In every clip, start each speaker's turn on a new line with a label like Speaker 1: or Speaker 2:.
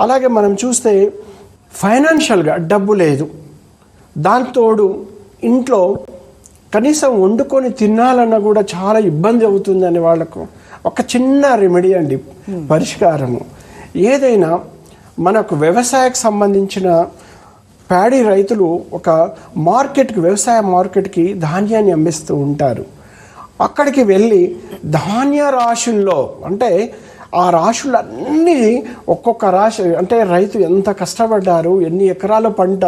Speaker 1: అలాగే మనం చూస్తే ఫైనాన్షియల్గా డబ్బు లేదు, దాంతోడు ఇంట్లో కనీసం వండుకొని తినాలన్నా కూడా చాలా ఇబ్బంది అవుతుందని వాళ్ళకు ఒక చిన్న రెమెడీ అండి, పరిష్కారము. ఏదైనా మనకు వ్యవసాయకు సంబంధించిన ప్యాడీ రైతులు ఒక మార్కెట్కి, వ్యవసాయ మార్కెట్కి ధాన్యాన్ని అమ్మిస్తూ ఉంటారు. అక్కడికి వెళ్ళి ధాన్య రాశుల్లో, అంటే ఆ రాశులన్నీ ఒక్కొక్క రాశి, అంటే రైతు ఎంత కష్టపడ్డారు, ఎన్ని ఎకరాల పంట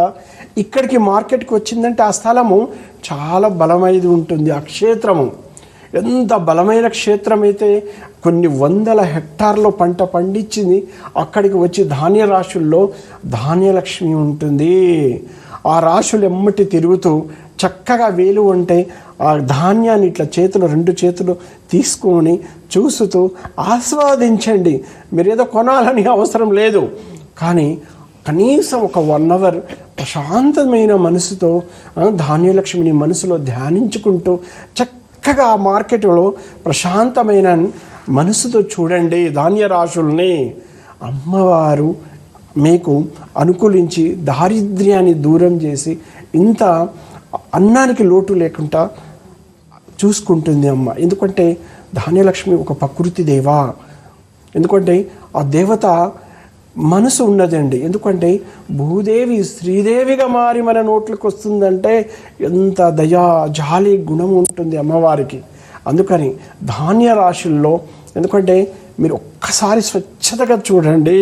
Speaker 1: ఇక్కడికి మార్కెట్కి వచ్చిందంటే ఆ స్థలము చాలా బలమైనది ఉంటుంది. ఆ క్షేత్రము ఎంత బలమైన క్షేత్రం అయితే కొన్ని వందల హెక్టార్లో పంట పండించింది అక్కడికి వచ్చి ధాన్య రాశుల్లో ధాన్యలక్ష్మి ఉంటుంది. ఆ రాశులు ఎమ్మటి తిరుగుతూ చక్కగా వేలు ఉంటే ఆ ధాన్యాన్ని ఇట్లా రెండు చేతులు తీసుకొని చూస్తూ ఆస్వాదించండి. మీరు ఏదో కొనాలని అవసరం లేదు, కానీ కనీసం ఒక 1 అవర్ ప్రశాంతమైన మనసుతో ధాన్యలక్ష్మిని మనసులో ధ్యానించుకుంటూ చక్కగా ఆ మార్కెట్లో ప్రశాంతమైన మనసుతో చూడండి ధాన్య రాశుల్ని. అమ్మవారు మీకు అనుకూలించి దారిద్ర్యాన్ని దూరం చేసి ఇంత అన్నానికి లోటు లేకుండా చూసుకుంటుంది అమ్మ. ఎందుకంటే ధాన్యలక్ష్మి ఒక ప్రకృతి దేవా, ఎందుకంటే ఆ దేవత మనసు ఉన్నదండి. ఎందుకంటే భూదేవి శ్రీదేవిగా మారి మన నోట్లకు వస్తుందంటే ఎంత దయా జాలి గుణం ఉంటుంది అమ్మవారికి. అందుకని ధాన్య రాశుల్లో, ఎందుకంటే మీరు ఒక్కసారి స్వచ్ఛతగా చూడండి,